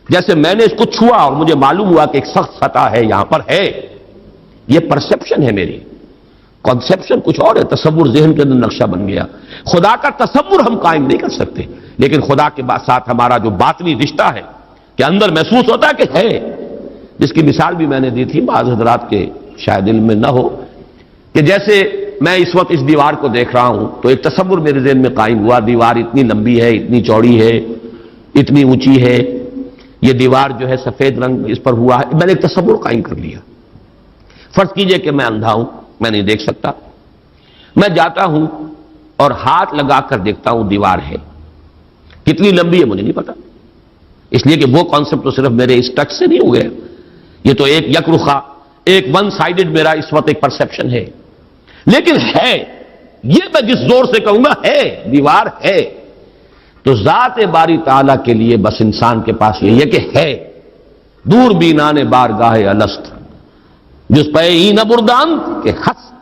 جیسے میں نے اس کو چھوا اور مجھے معلوم ہوا کہ ایک سخت سطح ہے یہاں پر ہے، یہ پرسپشن ہے میری، کنسپشن کچھ اور ہے، تصور ذہن کے اندر نقشہ بن گیا۔ خدا کا تصور ہم قائم نہیں کر سکتے، لیکن خدا کے ساتھ ہمارا جو باطنی رشتہ ہے کہ اندر محسوس ہوتا ہے کہ ہے، جس کی مثال بھی میں نے دی تھی، بعض حضرات کے شاید علم میں نہ ہو، کہ جیسے میں اس وقت اس دیوار کو دیکھ رہا ہوں تو ایک تصور میرے ذہن میں قائم ہوا، دیوار اتنی لمبی ہے، اتنی چوڑی ہے، اتنی اونچی ہے، یہ دیوار جو ہے سفید رنگ اس پر ہوا ہے، میں نے ایک تصور قائم کر لیا۔ فرض کیجئے کہ میں اندھا ہوں، میں نہیں دیکھ سکتا، میں جاتا ہوں اور ہاتھ لگا کر دیکھتا ہوں دیوار ہے، کتنی لمبی ہے مجھے نہیں پتا، اس لیے کہ وہ کانسیپٹ تو صرف میرے اس ٹچ سے نہیں ہو گیا، یہ تو ایک یک رخا، ایک ون سائیڈڈ میرا اس وقت ایک پرسپشن ہے، لیکن ہے، یہ میں جس زور سے کہوں گا ہے، دیوار ہے، تو ذات باری تعالیٰ کے لیے بس انسان کے پاس یہ ہے کہ ہے، دور بینان بارگاہ الست جس پہ این بردان کہ ہست،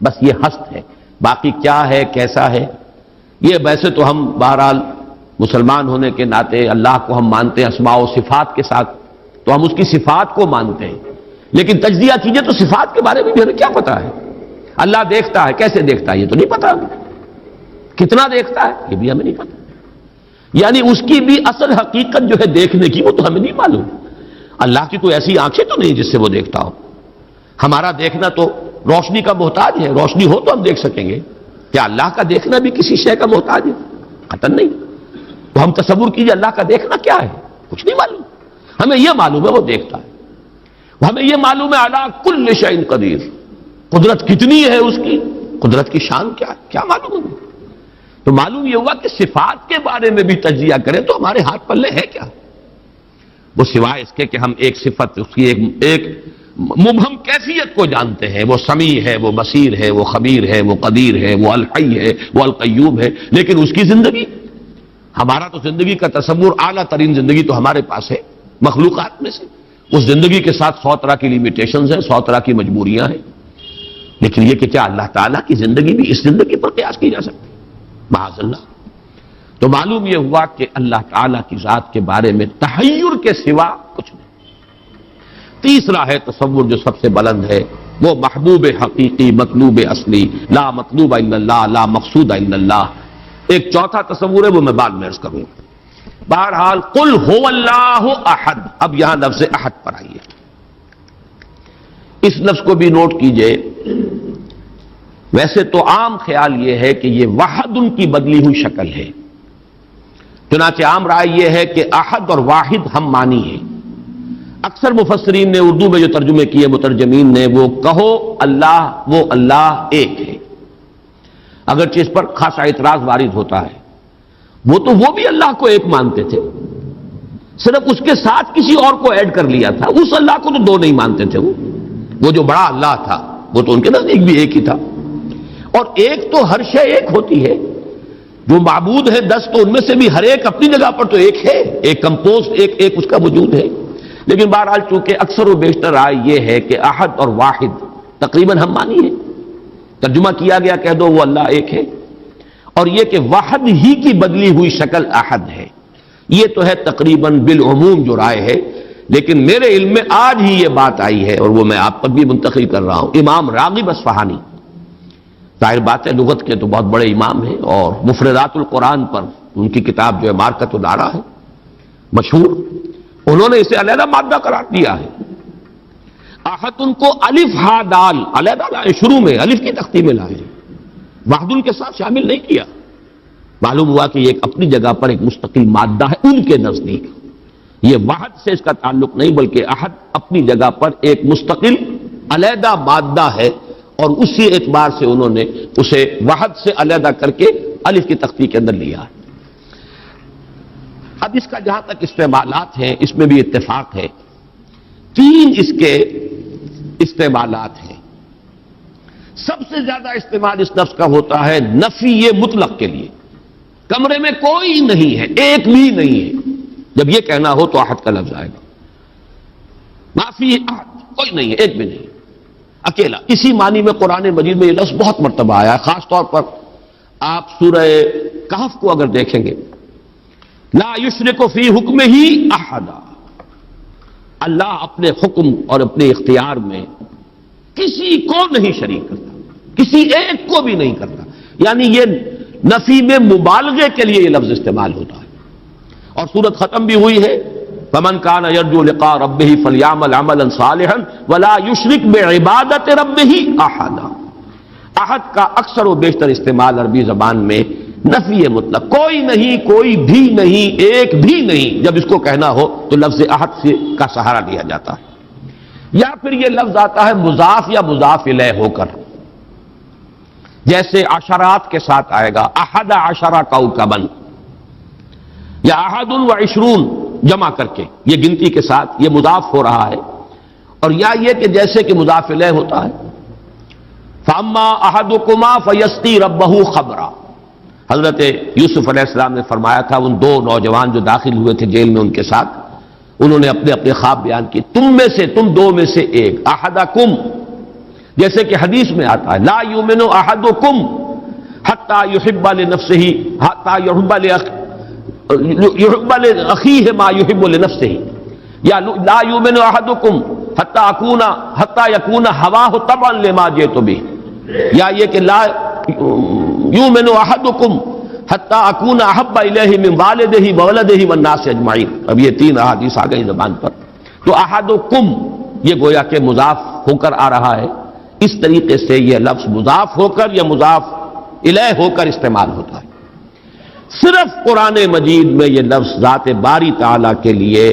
بس یہ ہست ہے، باقی کیا ہے کیسا ہے یہ ویسے تو ہم بہرحال مسلمان ہونے کے ناطے اللہ کو ہم مانتے ہیں اسماء و صفات کے ساتھ، تو ہم اس کی صفات کو مانتے ہیں، لیکن تجزیہ کیجئے تو صفات کے بارے میں بھی ہمیں کیا پتا ہے؟ اللہ دیکھتا ہے، کیسے دیکھتا ہے یہ تو نہیں پتا، کتنا دیکھتا ہے یہ بھی ہمیں نہیں پتا، یعنی اس کی بھی اصل حقیقت جو ہے دیکھنے کی وہ تو ہمیں نہیں معلوم۔ اللہ کی کوئی ایسی آنکھیں تو نہیں جس سے وہ دیکھتا ہو، ہمارا دیکھنا تو روشنی کا محتاج ہے، روشنی ہو تو ہم دیکھ سکیں گے، کیا اللہ کا دیکھنا بھی کسی شے کا محتاج ہے؟ قطعاً نہیں۔ تو ہم تصور کیجئے اللہ کا دیکھنا کیا ہے، کچھ نہیں معلوم، ہمیں یہ معلوم ہے وہ دیکھتا ہے، ہمیں یہ معلوم ہے علی کل شیء قدیر، قدرت کتنی ہے اس کی، قدرت کی شان کیا ہے، کیا معلوم ہے؟ تو معلوم یہ ہوا کہ صفات کے بارے میں بھی تجزیہ کریں تو ہمارے ہاتھ پلے ہے کیا؟ وہ سوائے اس کے کہ ہم ایک صفت اس کی ایک مبہم کیفیت کو جانتے ہیں، وہ سمیع ہے، وہ بصیر ہے، وہ خبیر ہے، وہ قدیر ہے، وہ الحی ہے، وہ القیوم ہے، لیکن اس کی زندگی، ہمارا تو زندگی کا تصور اعلیٰ ترین زندگی تو ہمارے پاس ہے مخلوقات میں سے، اس زندگی کے ساتھ 100 طرح کی لیمیٹیشنز ہیں، 100 طرح کی مجبوریاں ہیں، لیکن یہ کہ کیا اللہ تعالیٰ کی زندگی بھی اس زندگی پر قیاس کی جا سکتی ہے؟ معاذ اللہ۔ تو معلوم یہ ہوا کہ اللہ تعالیٰ کی ذات کے بارے میں تحیر کے سوا کچھ نہیں۔ تیسرا ہے تصور جو سب سے بلند ہے، وہ محبوب حقیقی، مطلوب اصلی، لا مطلوب الا اللہ، لا مقصود الا اللہ۔ ایک چوتھا تصور ہے وہ میں بعد میں عرض کروں۔ بہرحال قل هو اللہ احد، اب یہاں لفظ احد پر آئیے، اس لفظ کو بھی نوٹ کیجئے۔ ویسے تو عام خیال یہ ہے کہ یہ وحد ان کی بدلی ہوئی شکل ہے، چنانچہ عام رائے یہ ہے کہ احد اور واحد ہم معنی ہیں۔ اکثر مفسرین نے اردو میں جو ترجمے کیے مترجمین نے، وہ کہو اللہ، وہ اللہ ایک ہے، اگرچہ اس پر خاصا اعتراض وارد ہوتا ہے، وہ بھی اللہ کو ایک مانتے تھے، صرف اس کے ساتھ کسی اور کو ایڈ کر لیا تھا، اس اللہ کو تو دو نہیں مانتے تھے، وہ جو بڑا اللہ تھا وہ تو ان کے نزدیک بھی ایک ہی تھا، اور ایک تو ہر شے ایک ہوتی ہے، جو معبود ہے 10 تو ان میں سے بھی ہر ایک اپنی جگہ پر تو ایک ہے، ایک کمپوزڈ ایک اس کا وجود ہے، لیکن بہرحال چونکہ اکثر و بیشتر رائے یہ ہے کہ احد اور واحد تقریباً ہم مانی ہے، ترجمہ کیا گیا کہہ دو وہ اللہ ایک ہے، اور یہ کہ واحد ہی کی بدلی ہوئی شکل احد ہے، یہ تو ہے تقریباً بالعموم جو رائے ہے، لیکن میرے علم میں آج ہی یہ بات آئی ہے اور وہ میں آپ پر بھی منتقل کر رہا ہوں۔ امام راغب اصفہانی، ظاہر بات ہے لغت کے تو بہت بڑے امام ہیں، اور مفردات القرآن پر ان کی کتاب جو ہے مارکت الدارا ہے مشہور، انہوں نے اسے علیحدہ مادہ قرار دیا ہے۔ احد ان کو الف ہا دال علیحدہ لائے، شروع میں الف کی تختی میں لائے، واحد ان کے ساتھ شامل نہیں کیا، معلوم ہوا کہ یہ ایک اپنی جگہ پر ایک مستقل مادہ ہے ان کے نزدیک، یہ واحد سے اس کا تعلق نہیں بلکہ احد اپنی جگہ پر ایک مستقل علیحدہ مادہ ہے، اور اسی اعتبار سے انہوں نے اسے واحد سے علیحدہ کر کے الف کی تختی کے اندر لیا ہے۔ اب اس کا جہاں تک استعمالات ہیں اس میں بھی اتفاق ہے، 3 اس کے استعمالات ہیں۔ سب سے زیادہ استعمال اس لفظ کا ہوتا ہے نفی مطلق کے لیے، کمرے میں کوئی نہیں ہے، ایک بھی نہیں ہے، جب یہ کہنا ہو تو احد کا لفظ آئے گا، معافی احد، کوئی نہیں ہے، ایک بھی نہیں، اکیلا۔ اسی معنی میں قرآن مجید میں یہ لفظ بہت مرتبہ آیا ہے، خاص طور پر آپ سورہ کہف کو اگر دیکھیں گے لا یشرک فی حکمہ احدا، اللہ اپنے حکم اور اپنے اختیار میں کسی کو نہیں شریک کرتا، کسی ایک کو بھی نہیں کرتا. یعنی یہ نفی میں مبالغے کے لیے یہ لفظ استعمال ہوتا ہے. اور سورت ختم بھی ہوئی ہے فمن کان یرجو لقاء ربہ فلیعمل عملا صالحا ولا یشرک بعبادۃ ربہ احدا. احد کا اکثر و بیشتر استعمال عربی زبان میں نفی مطلق، کوئی نہیں، کوئی بھی نہیں، ایک بھی نہیں، جب اس کو کہنا ہو تو لفظ احد سے کا سہارا لیا جاتا ہے. یا پھر یہ لفظ آتا ہے مضاف یا مضاف الیہ ہو کر، جیسے عشرات کے ساتھ آئے گا احد عشرہ کوكبا، یا احد و عشرون جمع کر کے یہ گنتی کے ساتھ یہ مضاف ہو رہا ہے. اور یا یہ کہ جیسے کہ مضاف الیہ ہوتا ہے فاما احدکما فیسقی ربہ خبرا. حضرت یوسف علیہ السلام نے فرمایا تھا ان دو نوجوان جو داخل ہوئے تھے جیل میں ان کے ساتھ، انہوں نے اپنے اپنے خواب بیان کیے، تم دو میں سے ایک، احدکم، جیسے کہ حدیث میں آتا ہے لا یؤمن احدکم حتی یحب لنفسہ حتی یحب لاخیہ ما یحب لنفسہ، یا لا یؤمن احدکم حتی یکون ہواہ طبعا لما جئت بہ، یا یہ کہ لا یؤمن احدکم حتی اکون احب الیہ من والدہ وولدہ والناس اجمعین. اب یہ تین احادیث آ گئی زبان پر. تو احدکم یہ گویا کہ مضاف ہو کر آ رہا ہے، اس طریقے سے یہ لفظ مضاف ہو کر یا مضاف الیہ ہو کر استعمال ہوتا ہے. صرف قرآن مجید میں یہ لفظ ذات باری تعالیٰ کے لیے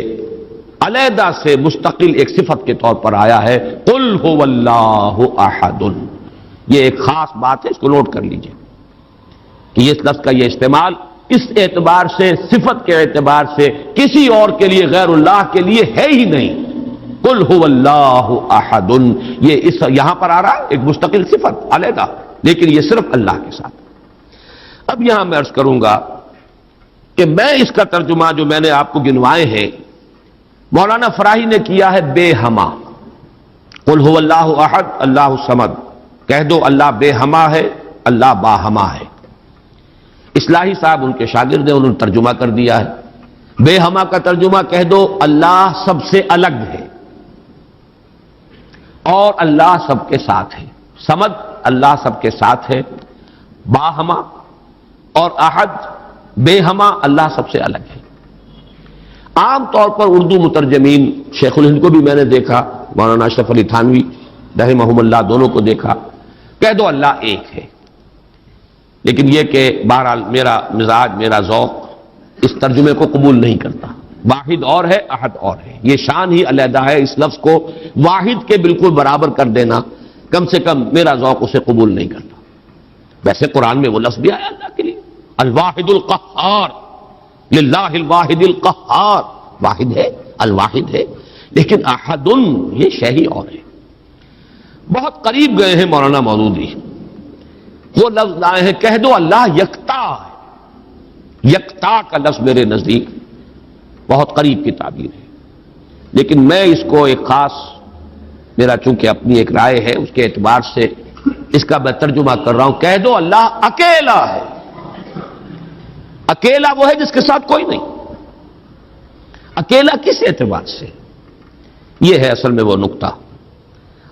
علیحدہ سے مستقل ایک صفت کے طور پر آیا ہے، قل هو اللہ احد. یہ ایک خاص بات ہے، اس کو نوٹ کر لیجئے کہ اس لفظ کا یہ استعمال اس اعتبار سے، صفت کے اعتبار سے کسی اور کے لیے غیر اللہ کے لیے ہے ہی نہیں. قل هو اللہ احد، یہ یہاں پر آ رہا ہے ایک مستقل صفت علیحدہ، لیکن یہ صرف اللہ کے ساتھ. اب یہاں میں عرض کروں گا کہ میں اس کا ترجمہ جو میں نے آپ کو گنوائے ہیں مولانا فراہی نے کیا ہے بے ہما. قل هو اللہ احد اللہ الصمد، کہہ دو اللہ بے ہما ہے، اللہ باہما ہے. اصلاحی صاحب ان کے شاگرد ہیں، انہوں نے ترجمہ کر دیا ہے بے ہما کا ترجمہ کہہ دو اللہ سب سے الگ ہے اور اللہ سب کے ساتھ ہے. صمد اللہ سب کے ساتھ ہے، باہما اور احد بے ہما اللہ سب سے الگ ہے. عام طور پر اردو مترجمین، شیخ الہند کو بھی میں نے دیکھا، مولانا اشرف علی تھانوی رحمہم اللہ دونوں کو دیکھا، کہہ دو اللہ ایک ہے. لیکن یہ کہ بہرحال میرا مزاج، میرا ذوق اس ترجمے کو قبول نہیں کرتا. واحد اور ہے، احد اور ہے، یہ شان ہی علیحدہ ہے. اس لفظ کو واحد کے بالکل برابر کر دینا کم سے کم میرا ذوق اسے قبول نہیں کرتا. ویسے قرآن میں وہ لفظ بھی آیا اللہ کے لیے، الواحد القہار، للہ الواحد القہار، واحد ہے، الواحد ہے. لیکن احد یہ شے ہی اور ہے. بہت قریب گئے ہیں مولانا مودودی، وہ لفظ لائے ہیں کہہ دو اللہ یکتا ہے. یکتا کا لفظ میرے نزدیک بہت قریب کی تعبیر ہے، لیکن میں اس کو ایک خاص، میرا چونکہ اپنی ایک رائے ہے اس کے اعتبار سے اس کا میں ترجمہ کر رہا ہوں. کہہ دو اللہ اکیلا ہے. اکیلا وہ ہے جس کے ساتھ کوئی نہیں. اکیلا کس اعتبار سے؟ یہ ہے اصل میں وہ نقطہ.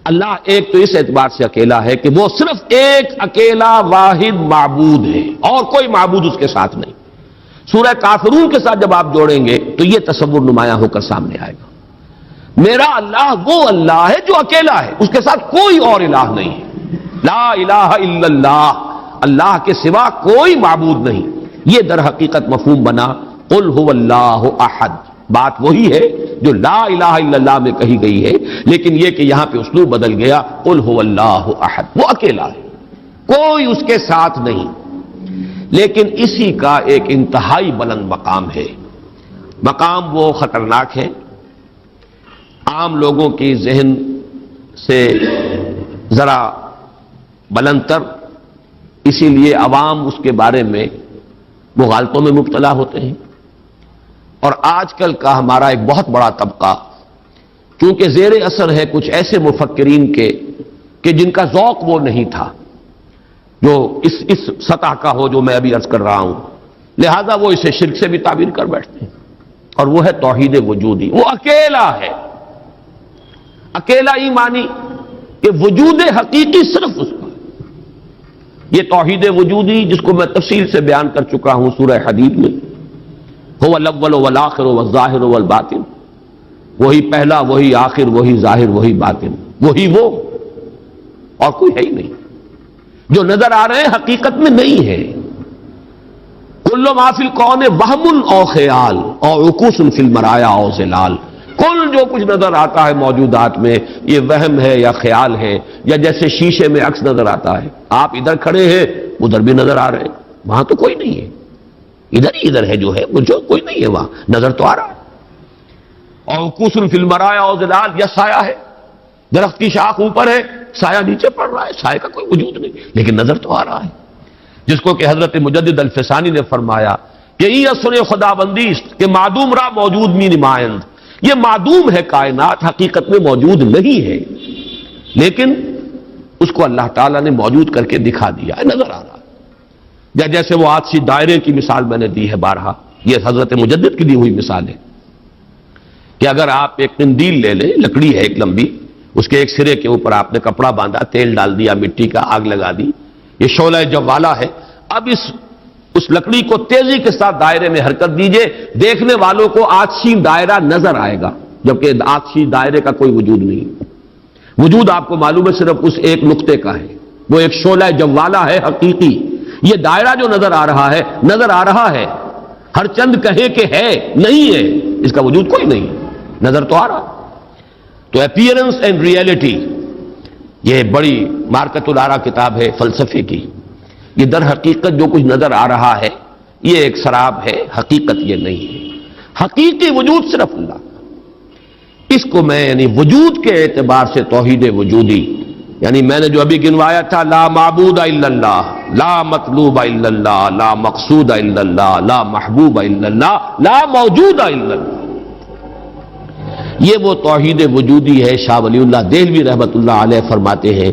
اللہ ایک تو اس اعتبار سے اکیلا ہے کہ وہ صرف ایک اکیلا واحد معبود ہے اور کوئی معبود اس کے ساتھ نہیں. سورہ کافرون کے ساتھ جب آپ جوڑیں گے تو یہ تصور نمایاں ہو کر سامنے آئے گا. میرا اللہ وہ اللہ ہے جو اکیلا ہے، اس کے ساتھ کوئی اور الہ نہیں ہے. لا الہ الا اللہ، اللہ کے سوا کوئی معبود نہیں. یہ در حقیقت مفہوم بنا قل هو اللہ احد. بات وہی ہے جو لا الہ الا اللہ میں کہی گئی ہے، لیکن یہ کہ یہاں پہ اسلوب بدل گیا. قل هو اللہ احد، وہ اکیلا ہے، کوئی اس کے ساتھ نہیں. لیکن اسی کا ایک انتہائی بلند مقام ہے. مقام وہ خطرناک ہے، عام لوگوں کی ذہن سے ذرا بلند تر، اسی لیے عوام اس کے بارے میں مغالطوں میں مبتلا ہوتے ہیں. اور آج کل کا ہمارا ایک بہت بڑا طبقہ چونکہ زیر اثر ہے کچھ ایسے مفکرین کے کہ جن کا ذوق وہ نہیں تھا جو اس سطح کا ہو جو میں ابھی عرض کر رہا ہوں، لہذا وہ اسے شرک سے بھی تعبیر کر بیٹھتے ہیں، اور وہ ہے توحید وجودی. وہ اکیلا ہے، اکیلا ایمانی کہ وجود حقیقی صرف اس کا. یہ توحید وجودی جس کو میں تفصیل سے بیان کر چکا ہوں سورہ حدید میں، هو الاول والآخر والظاہر والباطن، وہی پہلا، وہی آخر، وہی ظاہر، وہی باطن، وہی وہ، اور کوئی ہے ہی نہیں. جو نظر آ رہے ہیں حقیقت میں نہیں ہے. کل ما فی الکون وہم او خیال او عکوس فی المرایا او ظلال. کل جو کچھ نظر آتا ہے موجودات میں یہ وہم ہے یا خیال ہے، یا جیسے شیشے میں عکس نظر آتا ہے. آپ ادھر کھڑے ہیں، ادھر بھی نظر آ رہے ہیں، وہاں تو کوئی نہیں ہے. ادھر ہی ادھر ہے جو ہے، وہ جو کوئی نہیں ہے وہاں نظر تو آ رہا ہے. اور عکوس فی المرایا او ظلال، یا سایہ ہے، درخت کی شاخ اوپر ہے، سایہ نیچے پڑ رہا ہے، سایہ کا کوئی وجود نہیں لیکن نظر تو آ رہا ہے. جس کو کہ حضرت مجدد الفسانی نے فرمایا کہ یہ سنے خدا بندی کہ معدوم را موجود می نمائند. یہ معدوم ہے کائنات، حقیقت میں موجود نہیں ہے، لیکن اس کو اللہ تعالیٰ نے موجود کر کے دکھا دیا ہے، نظر آ رہا ہے. یا جیسے وہ آتشی دائرے کی مثال میں نے دی ہے بارہا، یہ حضرت مجدد کی دی ہوئی مثال ہے کہ اگر آپ ایک قندیل لے لیں، لکڑی ہے ایک لمبی، اس کے ایک سرے کے اوپر آپ نے کپڑا باندھا، تیل ڈال دیا، مٹی کا آگ لگا دی، یہ شعلہ جوالا ہے. اب اس لکڑی کو تیزی کے ساتھ دائرے میں حرکت دیجئے، دیکھنے والوں کو آتشی دائرہ نظر آئے گا، جبکہ آتشی دائرے کا کوئی وجود نہیں. وجود آپ کو معلوم ہے صرف اس ایک نقطے کا ہے، وہ ایک شعلہ جوالا ہے حقیقی. یہ دائرہ جو نظر آ رہا ہے، نظر آ رہا ہے، ہر چند کہے کہ ہے، نہیں ہے، اس کا وجود کوئی نہیں، نظر تو آ رہا. تو اپیئرنس اینڈ ریئلٹی یہ بڑی مارکت الارا کتاب ہے فلسفے کی. یہ در حقیقت جو کچھ نظر آ رہا ہے یہ ایک سراب ہے، حقیقت یہ نہیں ہے. حقیقی وجود صرف اللہ. اس کو میں یعنی وجود کے اعتبار سے توحید وجودی، یعنی میں نے جو ابھی گنوایا تھا، لا معبود الا اللہ، لا مطلوب الا اللہ، لا مقصود الا اللہ، لا محبوب الا اللہ، لا موجود الا اللہ، یہ وہ توحید وجودی ہے. شاہ ولی اللہ دہلوی رحمۃ اللہ علیہ فرماتے ہیں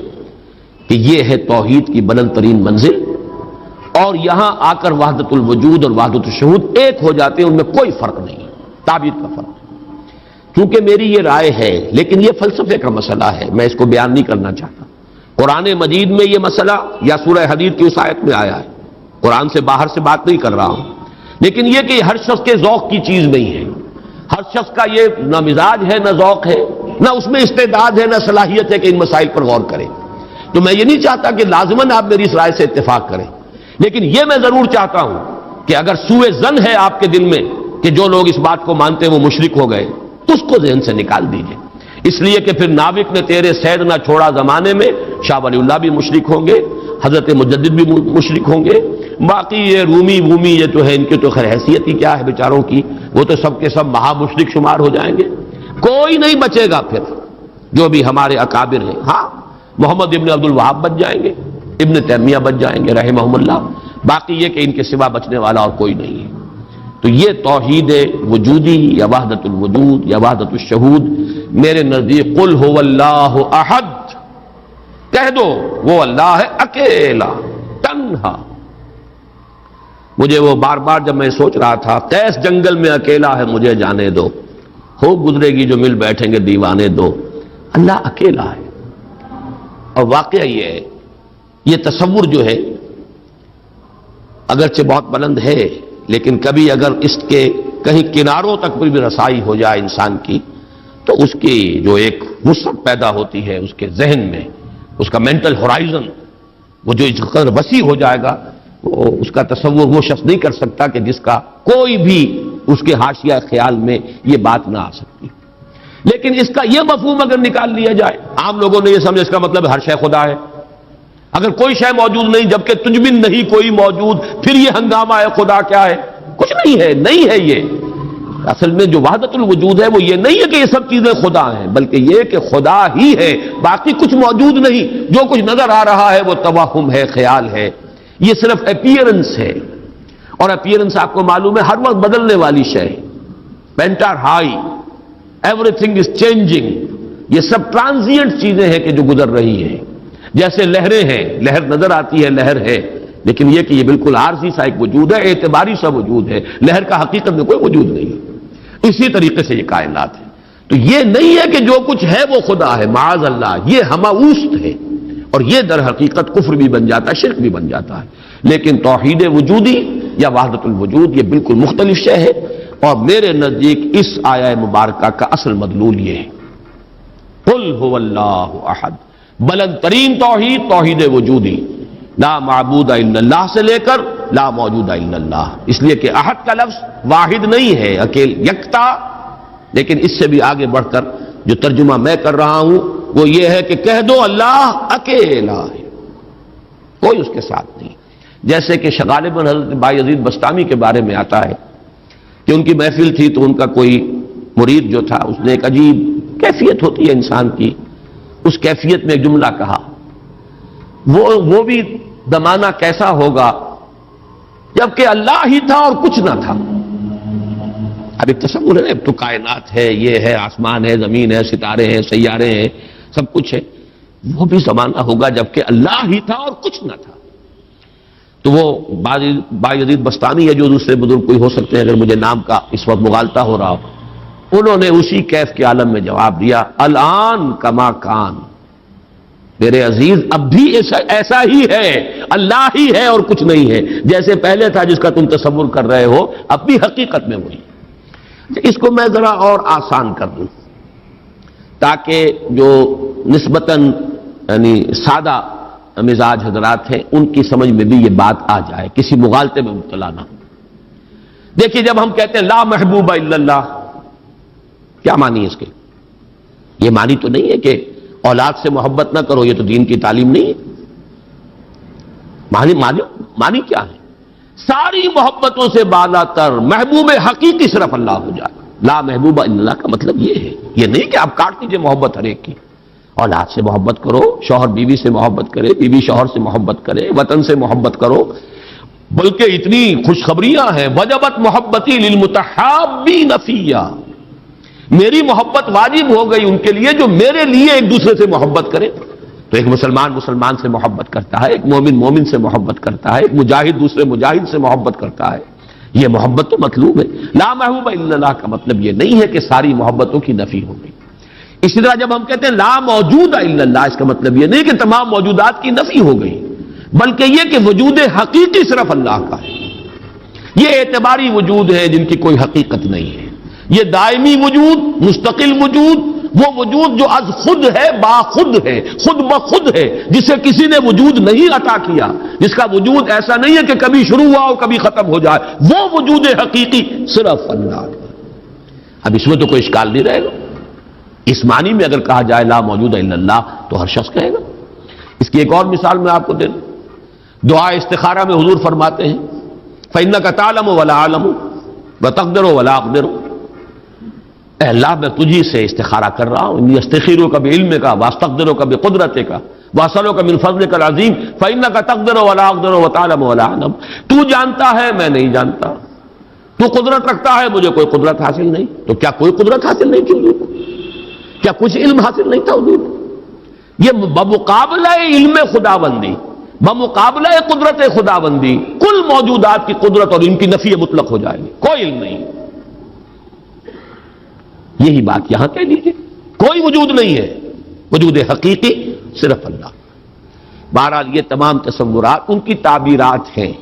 کہ یہ ہے توحید کی بلند ترین منزل، اور یہاں آ کر وحدت الوجود اور وحدت الشہود ایک ہو جاتے ہیں، ان میں کوئی فرق نہیں، تعبیر کا فرق. چونکہ میری یہ رائے ہے، لیکن یہ فلسفے کا مسئلہ ہے، میں اس کو بیان نہیں کرنا چاہتا. قرآن مجید میں یہ مسئلہ یا سورہ حدید کی اس آیت میں آیا ہے، قرآن سے باہر سے بات نہیں کر رہا ہوں. لیکن یہ کہ ہر شخص کے ذوق کی چیز نہیں ہے، ہر شخص کا یہ نہ مزاج ہے، نہ ذوق ہے، نہ اس میں استعداد ہے، نہ صلاحیت ہے کہ ان مسائل پر غور کرے. تو میں یہ نہیں چاہتا کہ لازماً آپ میری اس رائے سے اتفاق کریں، لیکن یہ میں ضرور چاہتا ہوں کہ اگر سوء ظن ہے آپ کے دل میں کہ جو لوگ اس بات کو مانتے ہیں وہ مشرک ہو گئے، اس کو ذہن سے نکال دیجئے. اس لیے کہ پھر ناوک نے تیرے سید نہ چھوڑا زمانے میں، شاہ ولی اللہ بھی مشرک ہوں گے، حضرت مجدد بھی مشرک ہوں گے، باقی یہ رومی یہ تو ہے، ان کی تو خیر حیثیت ہی کیا ہے بیچاروں کی، وہ تو سب کے سب مہا مشرک شمار ہو جائیں گے. کوئی نہیں بچے گا پھر جو بھی ہمارے اکابر ہیں. ہاں محمد ابن عبد الوہاب بچ جائیں گے، ابن تیمیہ بچ جائیں گے رحمہم اللہ، باقی یہ کہ ان کے سوا بچنے والا اور کوئی نہیں ہے. تو یہ توحید وجودی یا وحدت الوجود یا وحدت الشہود میرے نزدیک قل هو اللہ احد، کہہ دو وہ اللہ ہے اکیلا تنہا. مجھے وہ بار بار جب میں سوچ رہا تھا قیس جنگل میں اکیلا ہے مجھے جانے دو، ہو گزرے گی جو مل بیٹھیں گے دیوانے دو. اللہ اکیلا ہے. اور واقعہ یہ ہے، یہ تصور جو ہے اگرچہ بہت بلند ہے، لیکن کبھی اگر اس کے کہیں کناروں تک بھی رسائی ہو جائے انسان کی، تو اس کی جو ایک وسعت پیدا ہوتی ہے اس کے ذہن میں، اس کا مینٹل ہورائزن وہ جو اس قدر وسیع ہو جائے گا، اس کا تصور وہ شخص نہیں کر سکتا کہ جس کا کوئی بھی اس کے حاشیہ خیال میں یہ بات نہ آ سکتی. لیکن اس کا یہ مفہوم اگر نکال لیا جائے، عام لوگوں نے یہ سمجھا اس کا مطلب ہر شے خدا ہے. اگر کوئی شے موجود نہیں جبکہ تجھ بن نہیں کوئی موجود، پھر یہ ہنگامہ ہے خدا کیا ہے؟ کچھ نہیں ہے، نہیں ہے. یہ اصل میں جو وحدت الوجود ہے وہ یہ نہیں ہے کہ یہ سب چیزیں خدا ہیں، بلکہ یہ کہ خدا ہی ہے، باقی کچھ موجود نہیں. جو کچھ نظر آ رہا ہے وہ توہم ہے، خیال ہے، یہ صرف اپیئرنس ہے. اور اپیئرنس آپ کو معلوم ہے ہر وقت بدلنے والی شے ہے. Painter high, every thing is changing. یہ سب ٹرانزینٹ چیزیں ہیں کہ جو گزر رہی ہیں. جیسے لہریں ہیں، لہر نظر آتی ہے، لہر ہے، لیکن یہ کہ یہ بالکل عارضی سا ایک وجود ہے، اعتباری سا وجود ہے، لہر کا حقیقت میں کوئی وجود نہیں ہے۔ اسی طریقے سے یہ کائنات ہے۔ تو یہ نہیں ہے کہ جو کچھ ہے وہ خدا ہے، معاذ اللہ، یہ ہماوست ہے، اور یہ در حقیقت کفر بھی بن جاتا ہے، شرک بھی بن جاتا ہے۔ لیکن توحید وجودی یا وحدت الوجود یہ بالکل مختلف شے ہے، اور میرے نزدیک اس آیہ مبارکہ کا اصل مدلول یہ ہے، قل هو اللہ احد، بلند ترین توحید توحید وجودی، لا معبود الا اللہ سے لے کر لا موجود الا اللہ، اس لیے کہ احد کا لفظ واحد نہیں ہے، اکیل یکتا، لیکن اس سے بھی آگے بڑھ کر جو ترجمہ میں کر رہا ہوں وہ یہ ہے کہ کہہ دو اللہ اکیلا ہے، کوئی اس کے ساتھ نہیں۔ جیسے کہ غالباً حضرت بایزید بسطامی کے بارے میں آتا ہے کہ ان کی محفل تھی تو ان کا کوئی مرید جو تھا اس نے ایک عجیب کیفیت ہوتی ہے انسان کی، اس کیفیت میں ایک جملہ کہا، وہ بھی زمانہ کیسا ہوگا جبکہ اللہ ہی تھا اور کچھ نہ تھا۔ اب ایک تصور ہے، اب تو کائنات ہے، یہ ہے، آسمان ہے، زمین ہے، ستارے ہیں، سیارے ہیں، سب کچھ ہے، وہ بھی زمانہ ہوگا جبکہ اللہ ہی تھا اور کچھ نہ تھا۔ تو وہ بایزید بسطامی ہے جو دوسرے بزرگ کوئی ہو سکتے ہیں اگر مجھے نام کا اس وقت مغالطہ ہو رہا ہو، انہوں نے اسی کیف کے عالم میں جواب دیا، الان کما کان، میرے عزیز اب بھی ایسا ہی ہے، اللہ ہی ہے اور کچھ نہیں ہے، جیسے پہلے تھا جس کا تم تصور کر رہے ہو، اب بھی حقیقت میں وہی۔ اس کو میں ذرا اور آسان کر دوں تاکہ جو نسبتاً یعنی سادہ مزاج حضرات ہیں ان کی سمجھ میں بھی یہ بات آ جائے، کسی مغالطے میں مبتلا نہ ہو۔ دیکھیے جب ہم کہتے ہیں لا محبوب الا اللہ، کیا معنی ہے اس کے؟ یہ معنی تو نہیں ہے کہ اولاد سے محبت نہ کرو، یہ تو دین کی تعلیم نہیں ہے۔ معنی کیا ہے؟ ساری محبتوں سے بالا تر محبوب حقیقی صرف اللہ ہو جائے۔ لا محبوب الا اللہ کا مطلب یہ ہے، یہ نہیں کہ آپ کاٹ دیجئے محبت ہر ایک کی، اولاد سے محبت کرو، شوہر بیوی سے محبت کرے، بیوی شوہر سے محبت کرے، وطن سے محبت کرو، بلکہ اتنی خوشخبریاں ہیں، وجبت محبتی للمتحابین فیہ، میری محبت واجب ہو گئی ان کے لیے جو میرے لیے ایک دوسرے سے محبت کرے۔ تو ایک مسلمان سے محبت کرتا ہے، ایک مومن سے محبت کرتا ہے، ایک مجاہد دوسرے مجاہد سے محبت کرتا ہے، یہ محبت تو مطلوب ہے۔ لا محبوب الا اللہ کا مطلب یہ نہیں ہے کہ ساری محبتوں کی نفی ہو گئی۔ اسی طرح جب ہم کہتے ہیں لا موجود الا اللہ، اس کا مطلب یہ نہیں کہ تمام موجودات کی نفی ہو گئی، بلکہ یہ کہ وجود حقیقی صرف اللہ کا ہے۔ یہ اعتباری وجود ہے جن کی کوئی حقیقت نہیں ہے، یہ دائمی وجود، مستقل وجود، وہ وجود جو از خود ہے، باخود ہے، خود بخود ہے، جسے کسی نے وجود نہیں عطا کیا، جس کا وجود ایسا نہیں ہے کہ کبھی شروع ہوا اور کبھی ختم ہو جائے، وہ وجود حقیقی صرف اللہ ہے۔ اب اس میں تو کوئی اشکال نہیں رہے گا، اس معنی میں اگر کہا جائے لا موجود الا اللہ تو ہر شخص کہے گا۔ اس کی ایک اور مثال میں آپ کو دے دوں، دعا استخارہ میں حضور فرماتے ہیں فَإِنَّكَ تَعْلَمُ وَلَا أَعْلَمُ وَتَقْدِرُ وَلَا أَقْدِرُ، اے اللہ میں تجھی سے استخارہ کر رہا ہوں، انی استخیرک بعلمک واستقدرک بقدرتک واسألک من فضلک العظیم فإنک تقدر ولا اقدر وتعلم ولا اعلم، تو جانتا ہے میں نہیں جانتا، تو قدرت رکھتا ہے مجھے کوئی قدرت حاصل نہیں، تو کیا کوئی قدرت حاصل نہیں تھی حضور کو؟ کیا کچھ علم حاصل نہیں تھا حضور کو؟ یہ بمقابلہ علم خداوندی، بمقابلہ قدرت خداوندی کل موجودات کی قدرت اور ان کی نفی مطلق ہو جائے گی، کوئی علم نہیں۔ یہی بات یہاں کہہ لیجیے، کوئی وجود نہیں ہے، وجود حقیقی صرف اللہ۔ بہرحال یہ تمام تصورات ان کی تعبیرات ہیں،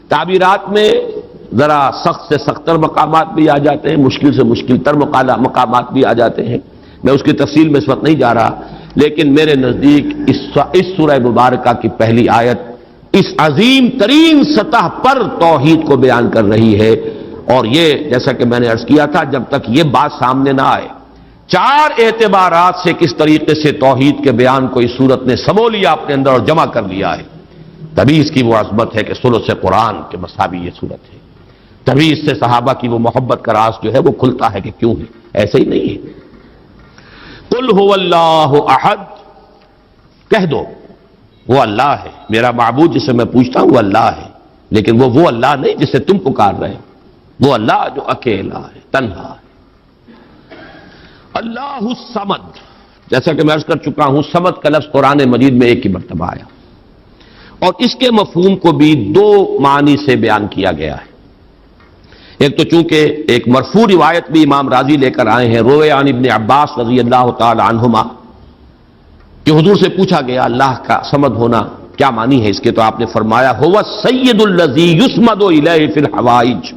تعبیرات میں ذرا سخت سے سخت تر مقامات بھی آ جاتے ہیں، مشکل سے مشکل تر مقامات بھی آ جاتے ہیں، میں اس کی تفصیل میں اس وقت نہیں جا رہا، لیکن میرے نزدیک اس سورہ مبارکہ کی پہلی آیت اس عظیم ترین سطح پر توحید کو بیان کر رہی ہے، اور یہ جیسا کہ میں نے عرض کیا تھا جب تک یہ بات سامنے نہ آئے، چار اعتبارات سے کس طریقے سے توحید کے بیان کو اس صورت نے سمو لیا اپنے اندر اور جمع کر لیا ہے، تبھی اس کی وہ عظمت ہے کہ ثلث قرآن کے مساوی یہ صورت ہے، تبھی اس سے صحابہ کی وہ محبت کا راز جو ہے وہ کھلتا ہے کہ کیوں ہے، ایسے ہی نہیں ہے۔ قل هو اللہ احد، کہہ دو وہ اللہ ہے، میرا معبود جسے میں پوچھتا ہوں وہ اللہ ہے، لیکن وہ اللہ نہیں جسے تم پکار رہے ہو، وہ اللہ جو اکیلا ہے، تنہا ہے۔ اللہ الصمد، جیسا کہ میں عرض کر چکا ہوں، صمد کا لفظ قرآن مجید میں ایک ہی مرتبہ آیا، اور اس کے مفہوم کو بھی دو معنی سے بیان کیا گیا ہے. ایک تو چونکہ ایک مرفوع روایت بھی امام راضی لے کر آئے ہیں، روی عن ابن عباس رضی اللہ تعالی عنہما، کہ حضور سے پوچھا گیا اللہ کا صمد ہونا کیا معنی ہے اس کے، تو آپ نے فرمایا هو السید الذی یصمد الیہ فی الحوائج.